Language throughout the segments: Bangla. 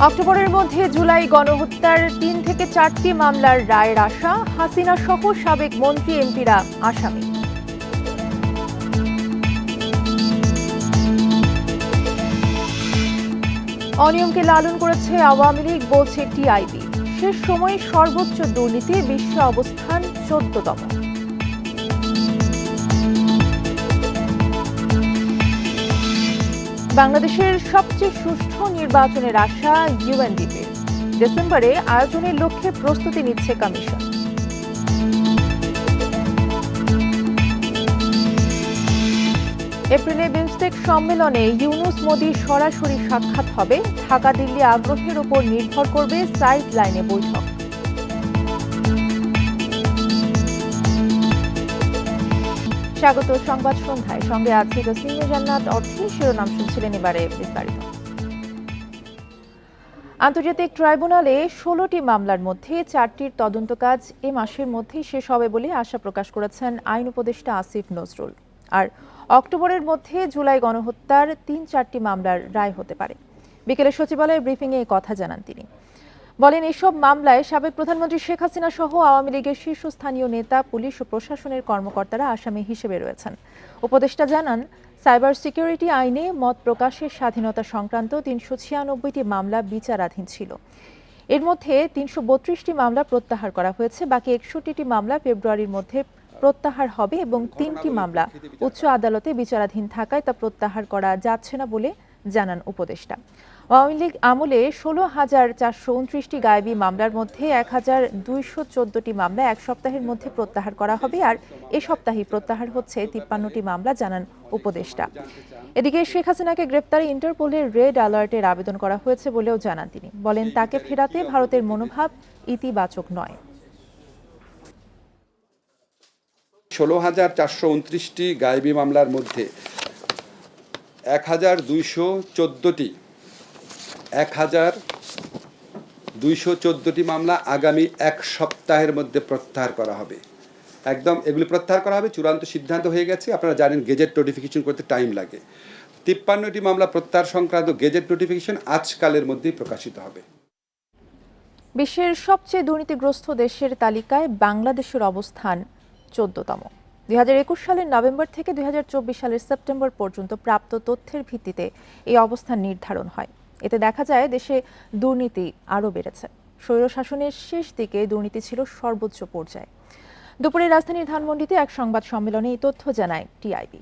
অক্টোবরের মধ্যে জুলাই গণহত্যার ৩ থেকে ৪টি মামলার রায়ের আশা, হাসিনা সহ সাবেক মন্ত্রী এমপিরা আসামি। অনিয়মকে লালন করেছে আওয়ামী লীগ, বলছে টিআইবি। শেষ সময়ে সর্বোচ্চ দুর্নীতি, বিশ্বে অবস্থান ১৪তম। বাংলাদেশের সবচেয়ে সুষ্ঠু নির্বাচনের আশা ইউএনডিপির। ডিসেম্বরে আয়োজনের লক্ষ্যে প্রস্তুতি নিচ্ছে কমিশন। এপ্রিলে বিমস্টেক সম্মেলনে ইউনূস মোদির সরাসরি সাক্ষাৎ হবে। ঢাকা দিল্লি আগ্রহের উপর নির্ভর করবে সাইড লাইনে বৈঠক। স্বাগত সংবাদ সন্ধ্যায়, সঙ্গে আছে তসলিমা জান্নাত। অর্থে শিরোনাম শুনছিলেন, এবারে বিস্তারিত। আন্তর্জাতিক ট্রাইব্যুনালে ১৬টি মামলার মধ্যে ৪টির তদন্ত কাজ এ মাসের মধ্যেই শেষ হবে বলে আশা প্রকাশ করেছেন আইন উপদেষ্টা আসিফ নজরুল। আর অক্টোবরের মধ্যে জুলাই গণহত্যার ৩-৪টি মামলার রায় হতে পারে। বিকেলে সচিবালয়ের ব্রিফিংয়ে এই কথা জানান তিনি। বলেন, এসব মামলায় সাবেক প্রধানমন্ত্রী শেখ হাসিনা সহ আওয়ামী লীগের শীর্ষস্থানীয় নেতা, পুলিশ ও প্রশাসনের কর্মকর্তারা আসামি হিসেবে রয়েছেন। উপদেষ্টা জানান, সাইবার সিকিউরিটি আইনে মত প্রকাশের স্বাধীনতা সংক্রান্ত ৩৯৬টি মামলা বিচারাধীন ছিল। এর মধ্যে ৩৩২টি মামলা প্রত্যাহার করা হয়েছে। বাকি ৬১টি মামলা ফেব্রুয়ারির মধ্যে প্রত্যাহার হবে এবং ৩টি মামলা উচ্চ আদালতে বিচারাধীন থাকায় তা প্রত্যাহার করা যাচ্ছে না বলে জানান উপদেষ্টা। আওয়ামী লীগ আমলে ১৬,৪২৯টি গায়েবী মামলার মধ্যে ১,২১৪টি মামলা এক সপ্তাহের মধ্যে প্রত্যাহার করা হবে, আর এ সপ্তাহেই প্রত্যাহার হচ্ছে ৫৩টি মামলা, জানান উপদেষ্টা। এদিকে শেখ হাসিনাকে গ্রেফতারে ইন্টারপোলের রেড অ্যালার্টের আবেদন করা হয়েছে বলেও জানান তিনি। বলেন, তাকে ফেরাতে ভারতের মনোভাব ইতিবাচক নয়। ১৬,৪২৯টি গায়েবী মামলার মধ্যে ১,২১৪টি মামলা আগামী এক সপ্তাহের মধ্যে প্রত্যাহার করা হবে। একদম এগুলি প্রত্যাহার করা হবে, চূড়ান্ত সিদ্ধান্ত হয়ে গেছে। আপনারা জানেন গেজেট নোটিফিকেশন করতে টাইম লাগে। ৫৩টি মামলা প্রত্যাহার সংক্রান্ত গেজেট নোটিফিকেশন আজকালের মধ্যেই প্রকাশিত হবে। বিশ্বের সবচেয়ে দুর্নীতিগ্রস্ত দেশের তালিকায় বাংলাদেশের অবস্থান ১৪তম। ২০২১ সালের নভেম্বর থেকে ২০২৪ সালের সেপ্টেম্বর পর্যন্ত প্রাপ্ত তথ্যের ভিত্তিতে এই অবস্থান নির্ধারণ হয়। এতে দেখা যায় দেশে দুর্নীতি আরও বেড়েছে। স্বৈরশাসনের শেষ দিকে দুর্নীতি ছিল সর্বোচ্চ পর্যায়ে। দুপুরে রাজধানীর ধানমন্ডিতে এক সংবাদ সম্মেলনে এই তথ্য জানায় টিআইবি।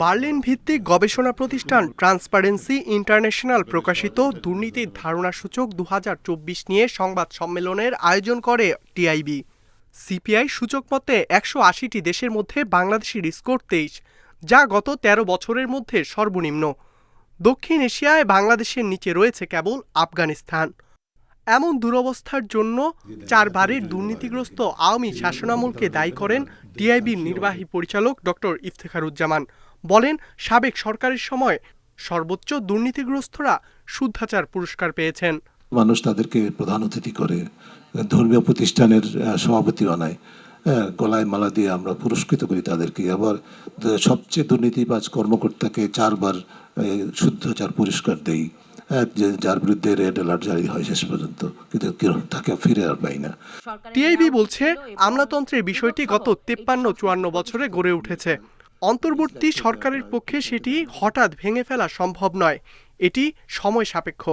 বার্লিন ভিত্তিক গবেষণা প্রতিষ্ঠান ট্রান্সপারেন্সি ইন্টারন্যাশনাল প্রকাশিত দুর্নীতির ধারণা সূচক ২০২৪ নিয়ে সংবাদ সম্মেলনের আয়োজন করে টিআইবি। সিপিআই সূচক মতে ১৮০টি দেশের মধ্যে বাংলাদেশের স্কোর ২৩, যা গত ১৩ বছরের মধ্যে সর্বনিম্ন। দক্ষিণ এশিয়ায় বাংলাদেশের নিচে রয়েছে কেবল আফগানিস্তান। এমন দুরবস্থার জন্য ৪ বারের দুর্নীতিগ্রস্ত আওয়ামী শাসনামলকে দায়ী করেন টিআইবির নির্বাহী পরিচালক ডক্টর ইফতেখারুজ্জামান। বলেন, সাবেক সরকারের সময় সর্বোচ্চ দুর্নীতিগ্রস্তরা শুদ্ধাচার পুরস্কার পেয়েছেন। মানুষ তাদেরকে প্রধান অতিথি করে, ধর্মীয় প্রতিষ্ঠানের সভাপতি বানায়, গলায় মালা দিয়ে আমরা পুরস্কৃত করি তাদেরকে। আবার সবচেয়ে দুর্নীতিবাজ কর্মকর্তাকে ৪ বার শুদ্ধাচার পুরস্কার দেই, যার বিরুদ্ধে রেড অ্যালার্ট জারি হয় শেষ পর্যন্ত, কিন্তু তাকে ফিরে আর পাই না। টিআইবি বলছে, আমলাতন্ত্রের বিষয়টি গত ৫৩-৫৪ বছরে গড়ে উঠেছে। অন্তর্বর্তী সরকারের পক্ষে সেটি হঠাৎ ভেঙে ফেলা সম্ভব নয়। এটি সময় সাপেক্ষ।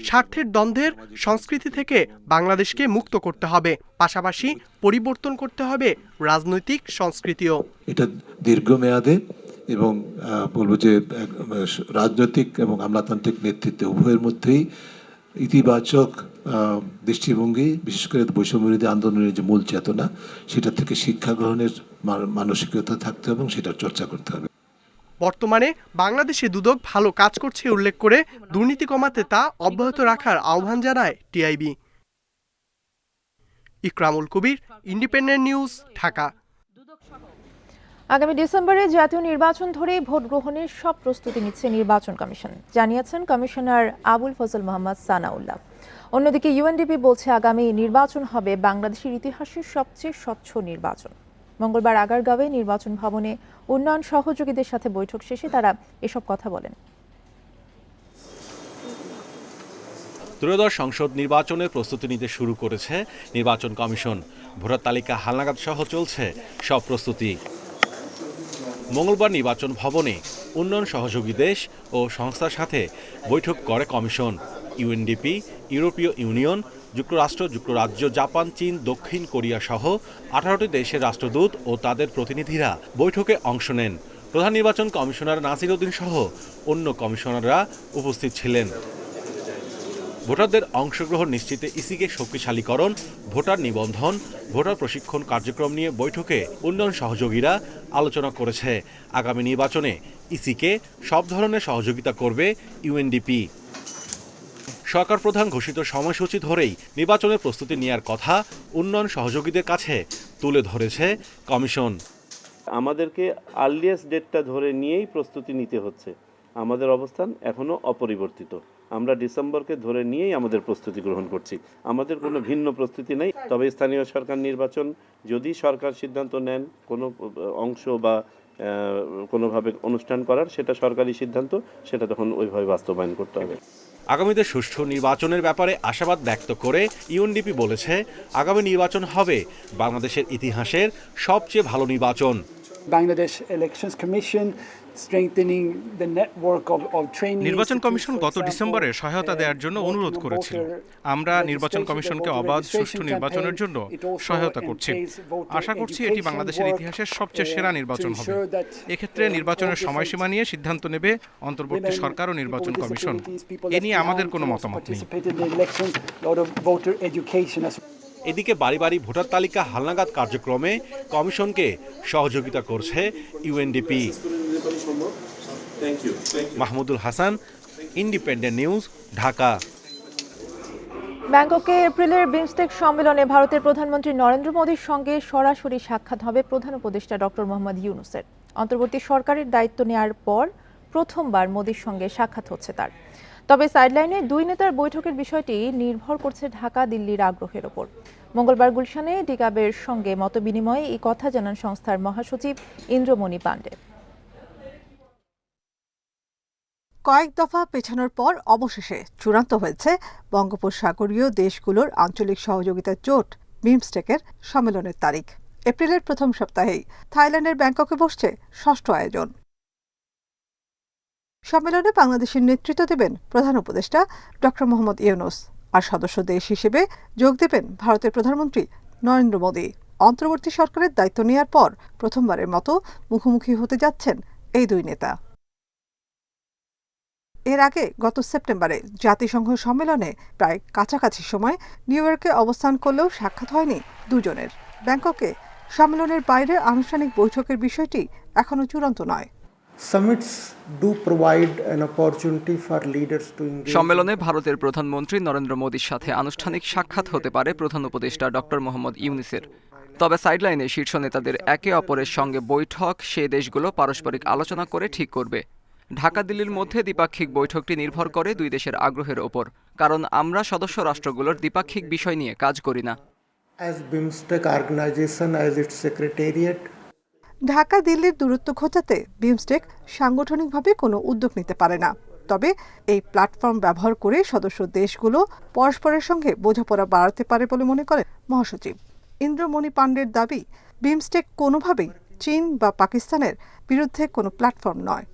স্বার্থের দ্বন্দ্বের সংস্কৃতি থেকে বাংলাদেশকে মুক্ত করতে হবে, পাশাপাশি পরিবর্তন করতে হবে রাজনৈতিক সংস্কৃতিও। এটা দীর্ঘমেয়াদে এবং বলবো যে রাজনৈতিক এবং আমলাতান্ত্রিক নেতৃত্বে উভয়ের মধ্যেই ইতিবাচক দৃষ্টিভঙ্গি, বিশেষ করে বৈষম্যবিরোধী আন্দোলনের যে মূল চেতনা, সেটা থেকে শিক্ষা গ্রহণের মানসিকতা থাকতে হবে এবং সেটার চর্চা করতে হবে। বর্তমানে বাংলাদেশে দুদক ভালো কাজ করছে উল্লেখ করে দুর্নীতি কমাতে তা অব্যাহত রাখার আহ্বান জানায় টিআইবি। ইকরামুল কবির, ইন্ডিপেন্ডেন্ট নিউজ, ঢাকা। আগামী ডিসেম্বরে জাতীয় নির্বাচন ধরে ভোট গ্রহণের সব প্রস্তুতি নিচ্ছে নির্বাচন কমিশন, জানিয়েছেন কমিশনার আবুল ফজল মোহাম্মদ সানাউল্লাহ। অন্যদিকে ইউএনডিপি বলছে, আগামী নির্বাচন হবে বাংলাদেশের ইতিহাসের সবচেয়ে স্বচ্ছ নির্বাচন। মঙ্গলবার আগারগাঁওয়ে নির্বাচন ভবনে উন্নয়ন সহযোগীদের সাথে বৈঠক শেষে তারা এসব কথা বলেন। ত্রয়োদশ সংসদ নির্বাচনের প্রস্তুতি নিতে শুরু করেছে নির্বাচন কমিশন। ভোটার তালিকা হালনাগাদ সহ চলছে সব প্রস্তুতি। মঙ্গলবার নির্বাচন ভবনে উন্নয়ন সহযোগী দেশ ও সংস্থার সাথে বৈঠক করে কমিশন। ইউএনডিপি, ইউরোপীয় ইউনিয়ন, যুক্তরাষ্ট্র, যুক্তরাজ্য, জাপান, চীন, দক্ষিণ কোরিয়া সহ 18টি দেশের রাষ্ট্রদূত ও তাদের প্রতিনিধিরা বৈঠকে অংশ নেন। প্রধান নির্বাচন কমিশনার নাসির উদ্দিন সহ অন্য কমিশনাররা উপস্থিত ছিলেন। ভোটারদের অংশগ্রহণ নিশ্চিতে ইসিকে শক্তিশালীকরণ, ভোটার নিবন্ধন, ভোটার প্রশিক্ষণ কার্যক্রম নিয়ে বৈঠকে উন্নয়ন সহযোগীরা আলোচনা করেছে। আগামী নির্বাচনে ইসিকে সব ধরনের সহযোগিতা করবে ইউএনডিপি। সরকার প্রধান ঘোষিত সময়সূচি ধরেই নির্বাচনের প্রস্তুতি নেওয়ার কথা উন্নয়ন সহযোগীদের কাছে তুলে ধরেছে কমিশন। আমাদেরকে আর্লিয়েস্ট ডেটটা ধরে নিয়েই প্রস্তুতি নিতে হচ্ছে। আমাদের অবস্থান এখনো অপরিবর্তিত। আমরা ডিসেম্বরকে ধরে নিয়েই আমাদের প্রস্তুতি গ্রহণ করছি। আমাদের কোনো ভিন্ন প্রস্তুতি নেই। তবে স্থানীয় সরকার নির্বাচন যদি সরকার সিদ্ধান্ত নেন কোনো অংশ বা কোনোভাবে অনুষ্ঠান করার, সেটা সরকারি সিদ্ধান্ত, সেটা তখন ওইভাবে বাস্তবায়ন করতে হবে। আগামীতে সুষ্ঠু নির্বাচনের ব্যাপারে আশাবাদ ব্যক্ত করে ইউএনডিপি বলেছে, আগামী নির্বাচন হবে বাংলাদেশের ইতিহাসের সবচেয়ে ভালো নির্বাচন। Bangladesh Elections Commission strengthening the network of training. নির্বাচন কমিশন গত ডিসেম্বরে সহায়তা দেওয়ার জন্য অনুরোধ করেছিল। আমরা নির্বাচন কমিশনকে অবাধ সুষ্ঠু নির্বাচনের জন্য সহায়তা করছি। আশা করছি এটি বাংলাদেশের ইতিহাসের সবচেয়ে সেরা নির্বাচন হবে। এক্ষেত্রে নির্বাচনের সময়সীমা নিয়ে সিদ্ধান্ত নেবে অন্তর্বর্তী সরকার ও নির্বাচন কমিশন। এ নিয়ে আমাদের কোনো মতামত নেই। এদিকে বাড়ি বাড়ি ভোটার তালিকা হালনাগাদ কার্যক্রমে কমিশনকে সহযোগিতা করছে UNDP. Mahmudul Hasan, independent news, Dhaka. ব্যাংককে এপ্রিলের বিমস্টেক সম্মেলনে ভারতের প্রধানমন্ত্রী নরেন্দ্র মোদীর সঙ্গে সরাসরি সাক্ষাৎ হবে প্রধান উপদেষ্টা ডক্টর মোহাম্মদ ইউনূসের। অন্তর্বর্তী সরকারের দায়িত্ব নেওয়ার পর প্রথমবার মোদীর সঙ্গে সাক্ষাৎ হচ্ছে তার। তবে সাইডলাইনে দুই নেতার বৈঠকের বিষয়টি নির্ভর করছে ঢাকা দিল্লির আগ্রহের ওপর। মঙ্গলবার গুলশানে ডিকাবের সঙ্গে মতবিনিময়ে এই কথা জানান সংস্থার মহাসচিব ইন্দ্রমণি পাণ্ডে। কয়েক দফা পেছানোর পর অবশেষে চূড়ান্ত হয়েছে বঙ্গোপসাগরীয় দেশগুলোর আঞ্চলিক সহযোগিতা জোট বিমস্টেকের সম্মেলনের তারিখ। এপ্রিলের প্রথম সপ্তাহেই থাইল্যান্ডের ব্যাংককে বসছে ষষ্ঠ আয়োজন। সম্মেলনে বাংলাদেশের নেতৃত্ব দেবেন প্রধান উপদেষ্টা ডক্টর মোহাম্মদ ইউনূস, আর সদস্য দেশ হিসেবে যোগ দেবেন ভারতের প্রধানমন্ত্রী নরেন্দ্র মোদী। অন্তর্বর্তী সরকারের দায়িত্ব নেওয়ার পর প্রথমবারের মতো মুখোমুখি হতে যাচ্ছেন এই দুই নেতা। এর আগে গত সেপ্টেম্বরে জাতিসংঘ সম্মেলনে প্রায় কাছাকাছি সময় নিউ ইয়র্কে অবস্থান করলেও সাক্ষাৎ হয়নি দুজনের। ব্যাংককে সম্মেলনের বাইরে আনুষ্ঠানিক বৈঠকের বিষয়টি এখনো চূড়ান্ত নয়। সম্মেলনে ভারতের প্রধানমন্ত্রী নরেন্দ্র মোদীর সাথে আনুষ্ঠানিক সাক্ষাৎ হতে পারে প্রধান উপদেষ্টা ডক্টর মোহাম্মদ ইউনূসের। তবে সাইডলাইনে শীর্ষ নেতাদের একে অপরের সঙ্গে বৈঠক সে দেশগুলো পারস্পরিক আলোচনা করে ঠিক করবে। ঢাকা দিল্লির মধ্যে দ্বিপাক্ষিক বৈঠকটি নির্ভর করে দুই দেশের আগ্রহের ওপর, কারণ আমরা সদস্য রাষ্ট্রগুলোর দ্বিপাক্ষিক বিষয় নিয়ে কাজ করি না। ঢাকা দিল্লির দূরত্ব ঘোচাতে বিমস্টেক সাংগঠনিকভাবে কোনো উদ্যোগ নিতে পারে না। তবে এই প্ল্যাটফর্ম ব্যবহার করে সদস্য দেশগুলো পরস্পরের সঙ্গে বোঝাপড়া বাড়াতে পারে বলে মনে করেন মহাসচিব ইন্দ্রমণি পাণ্ডের দাবি, বিমস্টেক কোনোভাবেই চীন বা পাকিস্তানের বিরুদ্ধে কোনো প্ল্যাটফর্ম নয়।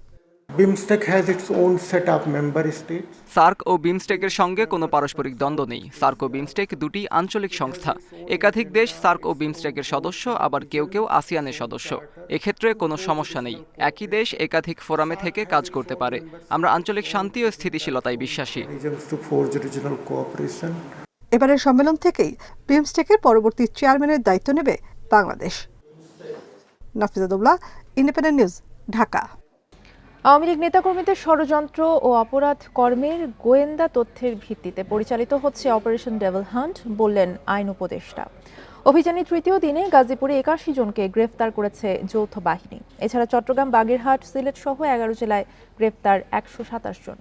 সার্ক ও বিমস্টেকের সঙ্গে কোনো পারস্পরিক দ্বন্দ্ব নেই। সার্ক ও বিমস্টেক দুটি আঞ্চলিক সংস্থা। একাধিক দেশ সার্ক ও বিমস্টেকের সদস্য, আবার কেউ কেউ আসিয়ানের সদস্য। এক্ষেত্রে কোনো সমস্যা নেই। একই দেশ একাধিক ফোরামে থেকে কাজ করতে পারে। আমরা আঞ্চলিক শান্তি ও স্থিতিশীলতায় বিশ্বাসী। এবারের সম্মেলন থেকেই বিমস্টেকের পরবর্তী চেয়ারম্যানের দায়িত্ব নেবে বাংলাদেশ। Nafizatullah, independent news, Dhaka. আওয়ামী লীগ নেতাকর্মীদের ষড়যন্ত্র ও অপরাধ কর্মের গোয়েন্দা তথ্যের ভিত্তিতে পরিচালিত হচ্ছে অপারেশন ডেভিল হান্ট, বললেন আইন উপদেষ্টা। অভিযানের তৃতীয় দিনে গাজীপুরে ৮১ জনকে গ্রেফতার করেছে যৌথ বাহিনী। এছাড়া চট্টগ্রাম, বাগেরহাট, সিলেট সহ ১১ জেলায় গ্রেফতার ১২৭ জন।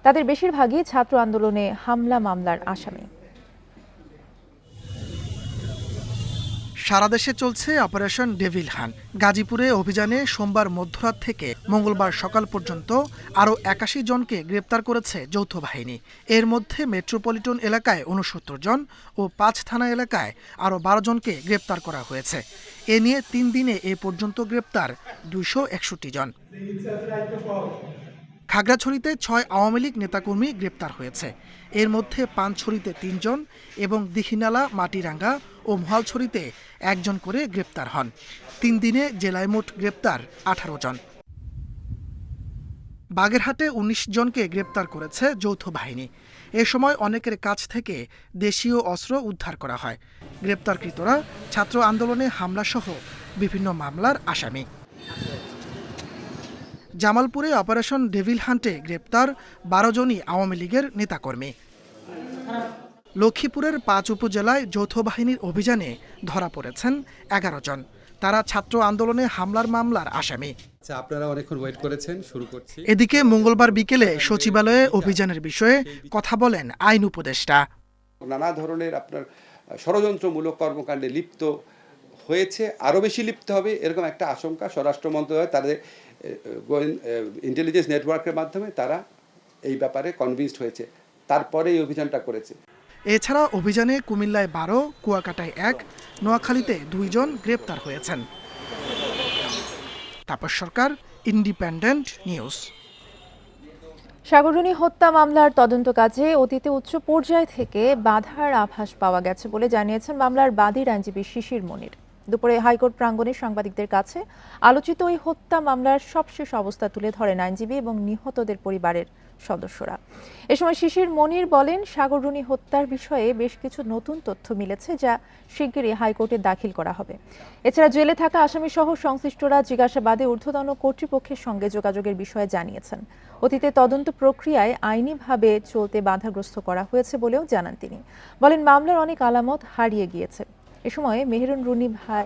তাদের বেশিরভাগই ছাত্র আন্দোলনে হামলা মামলার আসামি। সারা দেশে চলছে অপারেশন ডেভিল হান্ট। গাজীপুরে অভিযানে সোমবার মধ্যরাত থেকে মঙ্গলবার সকাল পর্যন্ত আরও ৮১ জনকে গ্রেপ্তার করেছে যৌথ বাহিনী। এর মধ্যে মেট্রোপলিটন এলাকায় ৬৯ জন ও ৫ থানা এলাকায় আরও ১২ জনকে গ্রেপ্তার করা হয়েছে। এ নিয়ে ৩ দিনে এ পর্যন্ত গ্রেপ্তার ২৬১ জন। খাগড়াছড়িতে ৬ আওয়ামী লীগ নেতাকর্মী গ্রেপ্তার হয়েছে। এর মধ্যে পানছড়িতে ৩ জন এবং দীঘিনালা, মাটিরাঙ্গা ও মহালছড়িতে ১ জন করে গ্রেপ্তার হন। ৩ দিনে জেলায় মোট গ্রেপ্তার ১৮ জন। বাগেরহাটে ১৯ জনকে গ্রেপ্তার করেছে যৌথ বাহিনী। এ সময় অনেকের কাছ থেকে দেশীয় অস্ত্র উদ্ধার করা হয়। গ্রেপ্তারকৃতরা ছাত্র আন্দোলনে হামলাসহ বিভিন্ন মামলার আসামি। জামালপুরে অপারেশন ডেভিল হান্টে গ্রেপ্তার ১২ জনই আওয়ামী লীগের নেতাকর্মী। লক্ষ্মীপুরের ৫ উপজেলায় যৌথ বাহিনীর অভিযানে ধরা পড়েছেন ১১ জন। তারা ছাত্র আন্দোলনে হামলার মামলার আসামি। আপনারা অনেকক্ষণ ওয়েট করেছেন, শুরু করছি। এদিকে মঙ্গলবার বিকেলে সচিবালয়ে অভিযানের বিষয়ে কথা বলেন আইন উপদেষ্টা। নানা ধরনের আপনার ষড়যন্ত্রমূলক কর্মকাণ্ডে লিপ্ত হয়েছে, আরও বেশি লিপ্ত হবে এরকম একটা আশঙ্কা স্বরাষ্ট্র মন্ত্রণালয় তাদের ইন্টেলিজেন্স নেটওয়ার্কের মাধ্যমে তারা এই ব্যাপারে কনভিন্সড হয়েছে, তারপরে এই অভিযানটা করেছে। এছাড়া অভিযানে কুমিল্লায় ১২, কুয়াকাটায় ১, নোয়াখালীতে ২ জন গ্রেপ্তার হয়েছেন। তাপস সরকার, ইন্ডিপেন্ডেন্ট নিউজ। সাগররুনি হত্যা মামলার তদন্ত কাজে অতীতে উচ্চ পর্যায় থেকে বাধার আভাস পাওয়া গেছে বলে জানিয়েছেন মামলার বাদীর আইনজীবী শিশির মনির। দুপুরে হাইকোর্ট প্রাঙ্গণে সাংবাদিকদের কাছে আলোচিত ওই হত্যা মামলার সবশেষ অবস্থা তুলে ধরেন আইনজীবী এবং নিহতদের পরিবারের সদস্যরা। এ সময় শিশির মনির বলেন, সাগররুনি হত্যার বিষয়ে বেশ কিছু নতুন তথ্য মিলেছে যা শিগগিরই হাইকোর্টে দাখিল করা হবে। এছাড়া জেলে থাকা আসামি সহ সংশ্লিষ্টরা জিজ্ঞাসাবাদে ঊর্ধ্বতন কর্তৃপক্ষের সঙ্গে যোগাযোগের বিষয়ে জানিয়েছেন। অতীতে তদন্ত প্রক্রিয়ায় আইনিভাবে চলতে বাধাগ্রস্ত করা হয়েছে বলেও জানান তিনি। বলেন, মামলার অনেক আলামত হারিয়ে গিয়েছে। এ সময় মেহেরুন রুনি ভাই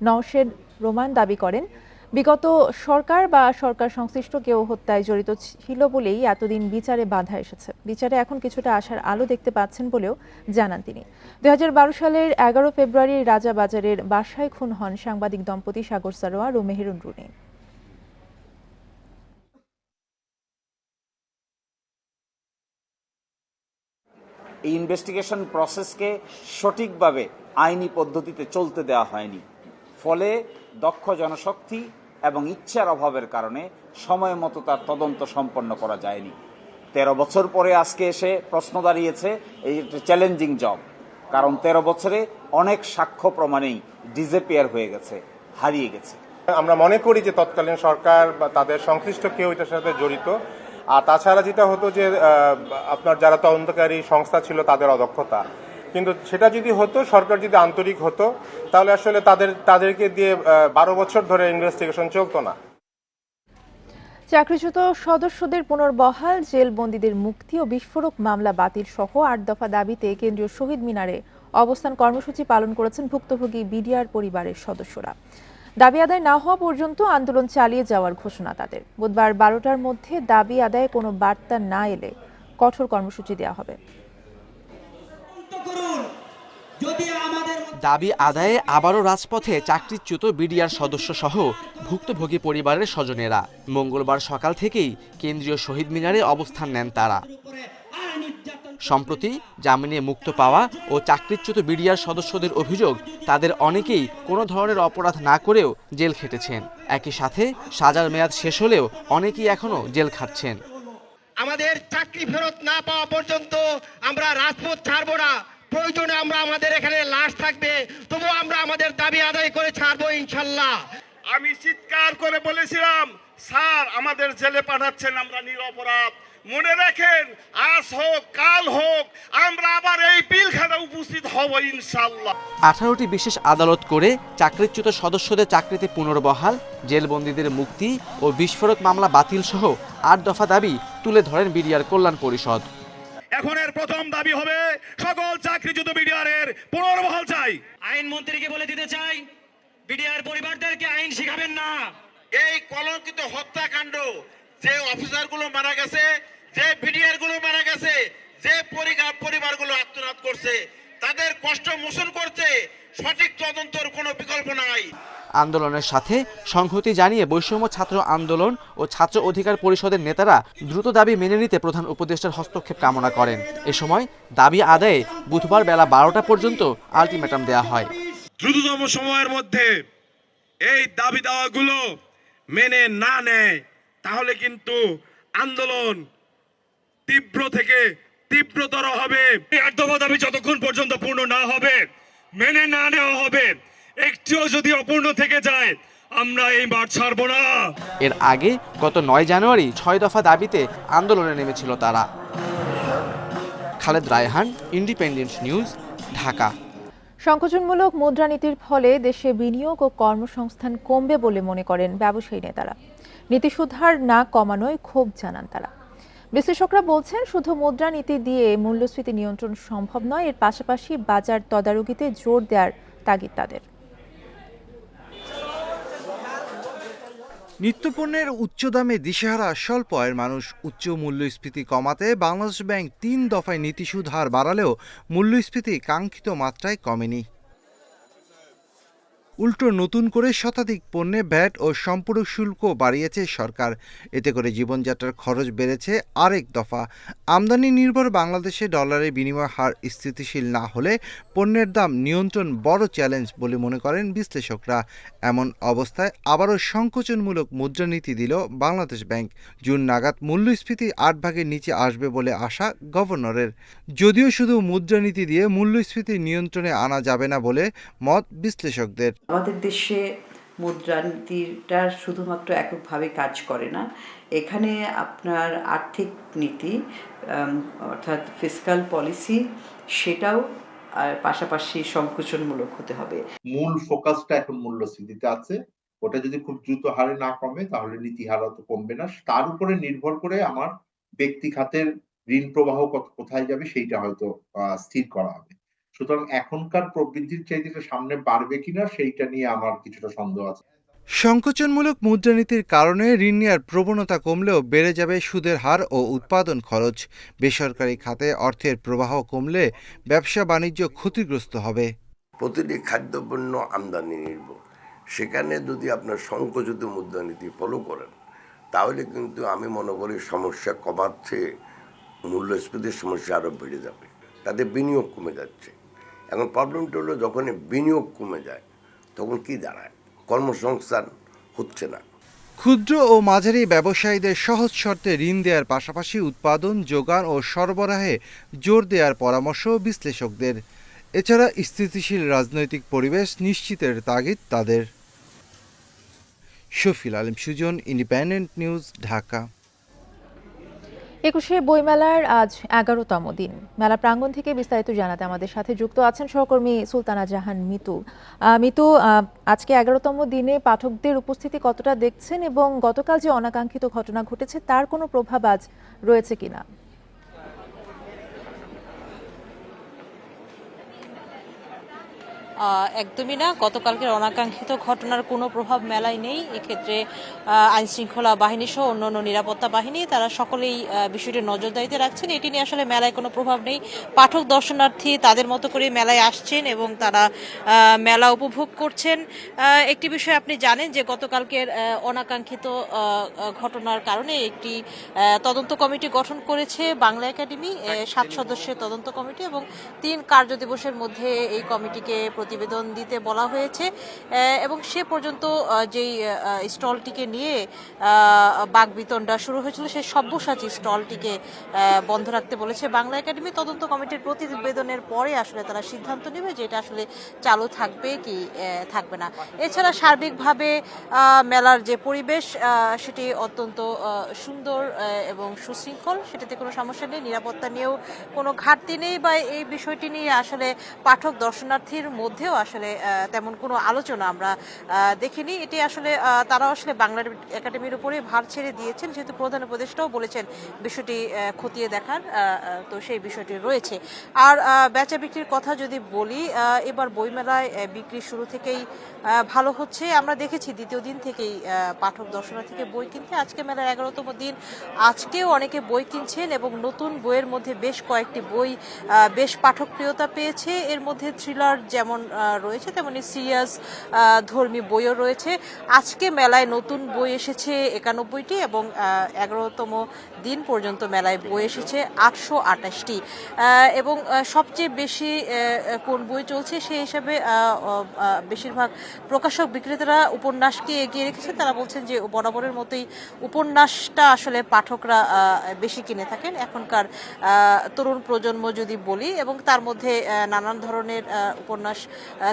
নওশেদ রোমান দাবি করেন, বিগত সরকার বা সরকার সংশ্লিষ্ট কেউ হত্যায় জড়িত ছিল বলেই এতদিন বিচারে বাধা এসেছে। বিচারে এখন কিছুটা আশার আলো দেখতে পাচ্ছেন বলেও জানান তিনি। ২০১২ সালের ১১ ফেব্রুয়ারি রাজাবাজারের বাসায় খুন হন সাংবাদিক দম্পতি সাগর সারোয়ার ও মেহেরুন রুনি। এই ইনভেস্টিগেশন প্রসেসকে সঠিকভাবে আইনি পদ্ধতিতে চলতে দেওয়া হয়নি। ফলে দক্ষ জনশক্তি এবং ইচ্ছার অভাবের কারণে সময় মতো তার তদন্ত সম্পন্ন করা যায়নি। ১৩ বছর পরে আজকে এসে প্রশ্ন দাঁড়িয়েছে, এই একটা চ্যালেঞ্জিং জব, কারণ ১৩ বছরে অনেক সাক্ষ্য প্রমাণেই ডিসঅ্যাপিয়ার হয়ে গেছে, হারিয়ে গেছে। আমরা মনে করি যে তৎকালীন সরকার বা তাদের সংশ্লিষ্ট কেউ এটার সাথে জড়িত। আর তাছাড়া যেটা হতো যে আপনার যারা তদন্তকারী সংস্থা ছিল তাদের অদক্ষতা, কিন্তু সেটা যদি হতো, সরকার যদি আন্তরিক হতো, তাহলে আসলে তাদেরকে দিয়ে ১২ বছর ধরে ইনভেস্টিগেশন চলতো না। চাকরিচ্যুত সদস্যদের পুনর্বহাল, জেলবন্দীদের মুক্তি ও বিস্ফোরক মামলা বাতিল সহ ৮ দফা দাবিতে কেন্দ্রীয় শহীদ মিনারে অবস্থান কর্মসূচি পালন করেছেন ভুক্তভোগী বিডিআর পরিবারের সদস্যরা। দাবি আদায় না হওয়া পর্যন্ত আন্দোলন চালিয়ে যাওয়ার ঘোষণা তাদের। বুধবার ১২টার মধ্যে দাবি আদায়ে কোনো বার্তা না এলে কঠোর কর্মসূচি দেওয়া হবে। দাবি আদায়ে আবারও রাজপথে চাকরিচ্যুত বিডিআর সদস্য সহ ভুক্তভোগী পরিবারের স্বজনেরা। মঙ্গলবার সকাল থেকেই কেন্দ্রীয় শহীদ মিনারে অবস্থান নেন তারা। সম্প্রতি জামিনে মুক্ত পাওয়া ও চাকরিচ্যুত বিডিআর সদস্যদের অভিযোগ, তাদের অনেকেই কোনো ধরনের অপরাধ না করেও জেল খেটেছেন। একই সাথে সাজার মেয়াদ শেষ হলেও অনেকেই এখনো জেল খাটছেন। আমাদের চাকরি ফেরত না পাওয়া পর্যন্ত আমরা রাজপথ ছাড়বো না। প্রয়োজনে আমরা আমাদের এখানে লাশ থাকবে, তবু আমরা আমাদের দাবি আদায় করে ছাড়বো ইনশাল্লাহ। আমি চিৎকার করে বলেছিলাম, স্যার আমাদের জেলে পাঠাচ্ছেন, আমরা নিরপরাধ। মনে রাখেন, আজ হোক কাল হোক আমরা আবার এই পিলখানা উপস্থিত হব ইনশাল্লাহ। 18টি বিশেষ আদালত করে চাকরিচ্যুত সদস্যদের চাকরিতে পুনর্বহাল, জেলবন্দীদের মুক্তি ও বিস্ফোরক মামলা বাতিল সহ ৮ দফা দাবি তুলে ধরেন বিডিআর কল্যাণ পরিষদ। এখন এর প্রথম দাবি হবে সকল চাকরিচ্যুত বিডিআরের পুনর্বহাল চাই। আইনমন্ত্রীকে বলে দিতে চাই, বিডিআর পরিবারদেরকে আইন শিখাবেন না। এই কলঙ্কিত হত্যাকাণ্ড, যে অফিসারগুলো মারা গেছে, যে বিডিআর গুলো মারা গেছে, যে পরিবারগুলো আত্মনাদ করছে, তাদের কষ্ট মোচন করতে সঠিক তদন্তের কোনো বিকল্প নাই। আন্দোলনের সাথে সংহতি জানিয়ে বৈষম্য ছাত্র আন্দোলন ও ছাত্র অধিকার পরিষদের নেতারা দ্রুত দাবি মেনে নিতে প্রধান উপদেষ্টার হস্তক্ষেপ কামনা করেন। এ সময় দাবি আদায়ে বুধবার বেলা 12টা পর্যন্ত আলটিমেটাম দেওয়া হয়। দ্রুততম সময়ের মধ্যে এই দাবি দাওয়াগুলো মেনে না নেয় তাহলে কিন্তু আন্দোলন তীব্র থেকে তীব্রতর হবে। এক দফা দাবি যতক্ষণ পর্যন্ত পূর্ণ না হবে, মেনে না নেওয়া হবে, একটিও যদি অপূর্ণ থেকে যায় আমরা এই মাঠ ছাড়ব না। এর আগে গত 9 জানুয়ারি 6 দফা দাবিতে আন্দোলনে নেমেছিল তারা। Khaled Raihan, independent news, Dhaka. সংকোচনমূলক মুদ্রানীতির ফলে দেশে বিনিয়োগ ও কর্মসংস্থান কমবে বলে মনে করেন ব্যবসায়ী নেতারা। নীতি সুধার না কমানোয় ক্ষোভ জানান তারা। বিশ্লেষকরা বলছেন, শুধু মুদ্রানীতি দিয়ে মূল্যস্ফীতি নিয়ন্ত্রণ সম্ভব নয়, এর পাশাপাশি বাজার তদারকিতে জোর দেওয়ার তাগিদ তাদের। নিত্যপণ্যের উচ্চ দামে দিশেহারা স্বল্প আয়ের মানুষ। উচ্চ মূল্যস্ফীতি কমাতে বাংলাদেশ ব্যাংক 3 দফায় নীতি সুদ হার বাড়ালেও মূল্যস্ফীতি কাঙ্ক্ষিত মাত্রায় কমেনি। উল্টো নতুন করে শতাধিক পণ্যে ভ্যাট ও সম্পূরক শুল্ক বাড়িয়েছে সরকার। এতে করে জীবনযাত্রার খরচ বেড়েছে আরেক দফা। আমদানি নির্ভর বাংলাদেশে ডলারের বিনিময় হার স্থিতিশীল না হলে পণ্যের দাম নিয়ন্ত্রণ বড় চ্যালেঞ্জ বলে মনে করেন বিশ্লেষকরা। এমন অবস্থায় আবারও সংকোচনমূলক মুদ্রানীতি দিল বাংলাদেশ ব্যাংক। জুন নাগাদ মূল্যস্ফীতি 8 ভাগের নিচে আসবে বলে আশা গভর্নরের। যদিও শুধু মুদ্রানীতি দিয়ে মূল্যস্ফীতি নিয়ন্ত্রণে আনা যাবে না বলে মত বিশ্লেষকদের। আমাদের দেশে মুদ্রানীতিটা শুধুমাত্র এককভাবে কাজ করে না, এখানে আপনার আর্থিক নীতি অর্থাৎ ফিসকাল পলিসি সেটাও পাশাপাশি সংকোচনমূলক হতে হবে। মূল ফোকাসটা এখন মূল্যস্ফীতিতে আছে। ওটা যদি খুব দ্রুত হারে না কমে তাহলে নীতি হারও তো কমবে না। তার উপরে নির্ভর করে আমার ব্যক্তি খাতের ঋণ প্রবাহ কোথায় যাবে সেইটা হয়তো স্থির করা হবে। সুতরাং এখনকার প্রবৃদ্ধির চাইতে সামনে বাড়বে কিনা সেইটা নিয়ে আমার কিছুটা সন্দেহ আছে। সংকোচনমূলক মুদ্রানীতির কারণে ঋণ নেওয়ার প্রবণতা কমলেও বেড়ে যাবে সুদের হার ও উৎপাদন খরচ। বেসরকারি খাতে অর্থের প্রবাহ কমলে ব্যবসা বাণিজ্য ক্ষতিগ্রস্ত হবে। প্রতিটি খাদ্যপণ্য আমদানি নির্ভর, সেখানে যদি আপনার সংকুচিত মুদ্রানীতি ফলো করেন তাহলে কিন্তু আমি মনে করি সমস্যা কমার চেয়ে মূল্যস্ফীতির সমস্যা আরও বেড়ে যাবে। তাতে বিনিয়োগ কমে যাচ্ছে। এখন প্রবলেমটা হলো যখন বিনিয়োগ কমে যায় তখন কি দাঁড়ায়, কর্মসংস্থান হচ্ছে না। ক্ষুদ্র ও মাঝারি ব্যবসায়ীদের সহজ শর্তে ঋণ দেওয়ার পাশাপাশি উৎপাদন, যোগান ও সরবরাহে জোর দেওয়ার পরামর্শ বিশ্লেষকদের। এছাড়া স্থিতিশীল রাজনৈতিক পরিবেশ নিশ্চিতের তাগিদ তাদের। Shafil Alam Sujon, independent news, Dhaka. 21শে বইমেলার আজ 11তম দিন। মেলা প্রাঙ্গণ থেকে বিস্তারিত জানাতে আমাদের সাথে যুক্ত আছেন সহকর্মী সুলতানা জাহান মিতু। মিতু, আজকে 11তম দিনে পাঠকদের উপস্থিতি কতটা দেখছেন এবং গতকাল যে অনাকাঙ্ক্ষিত ঘটনা ঘটেছে তার কোনো প্রভাব আজ রয়েছে কিনা? একদমই না, গতকালকের অনাকাঙ্ক্ষিত ঘটনার কোনো প্রভাব মেলায় নেই। এক্ষেত্রে আইনশৃঙ্খলা বাহিনী সহ অন্যান্য নিরাপত্তা বাহিনী তারা সকলেই বিষয়টি নজরদারিতে রাখছেন। এটি নিয়ে আসলে মেলায় কোনো প্রভাব নেই। পাঠক দর্শনার্থী তাদের মতো করে মেলায় আসছেন এবং তারা মেলা উপভোগ করছেন। একটি বিষয় আপনি জানেন যে গতকালকের অনাকাঙ্ক্ষিত ঘটনার কারণে একটি তদন্ত কমিটি গঠন করেছে বাংলা একাডেমি। 7 সদস্যের তদন্ত কমিটি এবং 3 কার্যদিবসের মধ্যে এই কমিটিকে প্রতিবেদন দিতে বলা হয়েছে এবং সে পর্যন্ত যেই স্টলটিকে নিয়ে বাকবিতণ্ডা শুরু হয়েছিল সেই সব্যসাচী স্টলটিকে বন্ধ রাখতে বলেছে বাংলা একাডেমি। তদন্ত কমিটির প্রতিবেদনের পরে আসলে তারা সিদ্ধান্ত নেবে যে এটা আসলে চালু থাকবে কি থাকবে না। এছাড়া সার্বিকভাবে মেলার যে পরিবেশ সেটি অত্যন্ত সুন্দর এবং সুশৃঙ্খল, সেটাতে কোনো সমস্যা নেই। নিরাপত্তা নিয়েও কোনো ঘাটতি নেই বা এই বিষয়টি নিয়ে আসলে পাঠক দর্শনার্থীর মধ্যেও আসলে তেমন কোনো আলোচনা আমরা দেখিনি। এটি আসলে তারা আসলে বাংলা একাডেমির উপরে ভার ছেড়ে দিয়েছেন, যেহেতু প্রধান উপদেষ্টাও বলেছেন বিষয়টি খতিয়ে দেখার, তো সেই বিষয়টি রয়েছে। আর বেচা বিক্রির কথা যদি বলি, এবার বইমেলায় বিক্রি শুরু থেকেই ভালো হচ্ছে। আমরা দেখেছি দ্বিতীয় দিন থেকেই পাঠক দর্শনার্থীকে বই কিনতে। আজকে মেলার 11তম দিন, আজকেও অনেকে বই কিনছেন এবং নতুন বইয়ের মধ্যে বেশ কয়েকটি বই বেশ পাঠকপ্রিয়তা পেয়েছে। এর মধ্যে থ্রিলার যেমন রয়েছে, তেমনি সিরিয়াস ধর্মী বইও রয়েছে। আজকে মেলায় নতুন বই এসেছে 91টি এবং 11তম দিন পর্যন্ত মেলায় বই এসেছে 828টি। এবং সবচেয়ে বেশি কোন বই চলছে সেই হিসাবে বেশিরভাগ প্রকাশক বিক্রেতারা উপন্যাসকে এগিয়ে রেখেছেন। তারা বলছেন যে বরাবরের মতোই উপন্যাসটা আসলে পাঠকরা বেশি কিনে থাকেন এখনকার তরুণ প্রজন্ম যদি বলি, এবং তার মধ্যে নানান ধরনের উপন্যাস,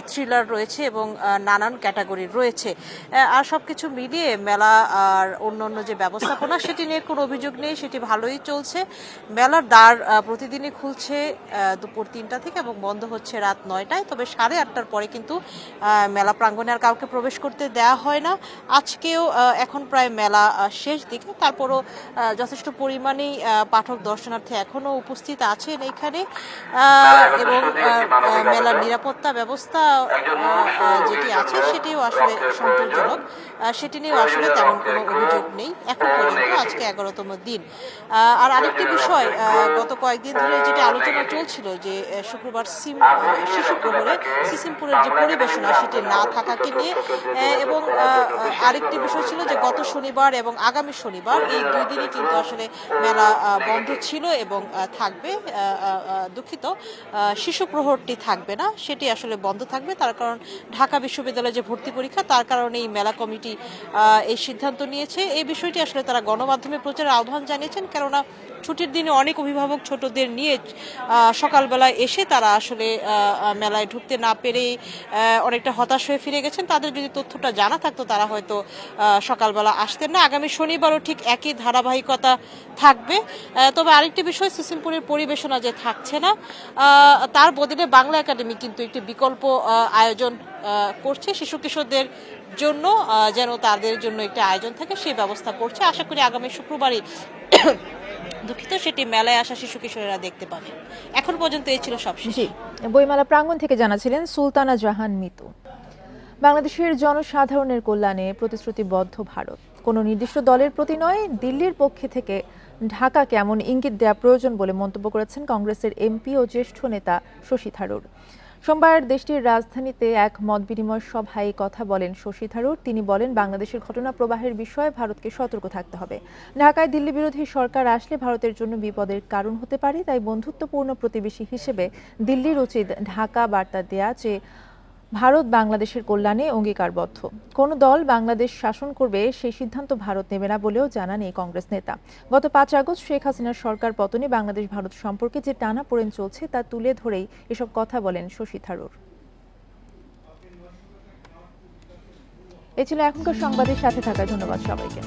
থ্রিলার রয়েছে এবং নানান ক্যাটাগরির রয়েছে। আর সবকিছু মিলিয়ে মেলা আর অন্যান্য যে ব্যবস্থাপনা সেটি নিয়ে কোনো অভিযোগ নেই, সেটি ভালোই চলছে। মেলার দ্বার প্রতিদিনই খুলছে দুপুর 3টা থেকে এবং বন্ধ হচ্ছে রাত 9টায়। তবে 8:30টার পরে কিন্তু মেলা প্রাঙ্গণে আর কাউকে প্রবেশ করতে দেওয়া হয় না। আজকেও এখন প্রায় মেলা শেষ দিকে, তারপরও যথেষ্ট পরিমাণেই পাঠক দর্শনার্থী এখনো উপস্থিত আছেন এখানে। এবং মেলার নিরাপত্তা ব্যবস্থা যেটি আছে সেটিও আসলে সন্তোষজনক, সেটি নিয়েও আসলে তেমন কোনো অভিযোগ নেই এখন পর্যন্ত, আজকে 11তম দিন। আর আরেকটি বিষয়, গত কয়েকদিন ধরে যেটা আলোচনা চলছিল যে শুক্রবার শিশু প্রহরে সিসিমপুরের যে পরিবেশনা সেটি না থাকাকে নিয়ে, এবং আরেকটি বিষয় ছিল যে গত শনিবার এবং আগামী শনিবার এই 2 দিনই কিন্তু আসলে মেলা বন্ধ ছিল এবং থাকবে। দুঃখিত, শিশু প্রহরটি থাকবে না, সেটি আসলে বন্ধ থাকবে। তার কারণ ঢাকা বিশ্ববিদ্যালয়ে যে ভর্তি পরীক্ষা, তার কারণে এই মেলা কমিটি এই সিদ্ধান্ত নিয়েছে। এই বিষয়টি আসলে তারা গণমাধ্যমে প্রচারের আহ্বান জানিয়েছেন, কেননা ছুটির দিনে অনেক অভিভাবক ছোটদের নিয়ে সকালবেলায় এসে তারা আসলে মেলায় ঢুকতে না পেরে অনেকটা হতাশ হয়ে ফিরে গেছেন। তাদের যদি তথ্যটা জানা থাকতো তারা হয়তো সকালবেলা আসতেন না। আগামী শনিবারও ঠিক একই ধারাবাহিকতা থাকবে। তবে আরেকটি বিষয়, সিসিমপুরের পরিবেশনা যে থাকছে না, তার বদলে বাংলা একাডেমি কিন্তু একটি বিকল্প আয়োজন করছে শিশু কিশোরদের জন্য, যেন তাদের জন্য একটি আয়োজন থাকে সেই ব্যবস্থা করছে। আশা করি আগামী শুক্রবারই দুঃখিত সেটি মেলায় আসা শিশু কিশোরেরা দেখতে পাবে। এখন পর্যন্ত এই ছিল সব। বইমেলা প্রাঙ্গণ থেকে জানাছিলেন সুলতানা জাহান মিতু। বাংলাদেশের জনসাধারণের কল্যাণে প্রতিশ্রুতিবদ্ধ ভারত, কোনো নির্দিষ্ট দলের প্রতি নয়, দিল্লির পক্ষে থেকে ঢাকাকে এমন ইঙ্গিত দেওয়া প্রয়োজন বলে মন্তব্য করেছেন কংগ্রেসের এমপি ও জ্যেষ্ঠ নেতা শশী থারুর। সোমবার দেশটির রাজধানীতে এক মতবিনিময় সভায় কথা বলেন শশী থারুর। তিনি বলেন, বাংলাদেশের ঘটনা প্রবাহের বিষয়ে ভারতকে সতর্ক থাকতে হবে। ঢাকায় দিল্লি বিরোধী সরকার আসলে ভারতের জন্য বিপদের কারণ হতে পারে। তাই বন্ধুত্বপূর্ণ প্রতিবেশী হিসেবে দিল্লির উচিত ঢাকা বার্তা দেয়া যে ভারত বাংলাদেশের কল্যাণে অঙ্গীকারবদ্ধ। কোনো দল বাংলাদেশ শাসন করবে সেই সিদ্ধান্ত ভারত নেবে না বলেও জানান এই কংগ্রেস নেতা। গত 5 আগস্ট শেখ হাসিনার সরকার পতনে বাংলাদেশ ভারত সম্পর্কে যে টানাপোড়েন চলছে তা তুলে ধরেই এসব কথা বলেন শশী থারুর। এ ছিল এখনকার সংবাদের সাথে থাকার ধন্যবাদ সবাইকে।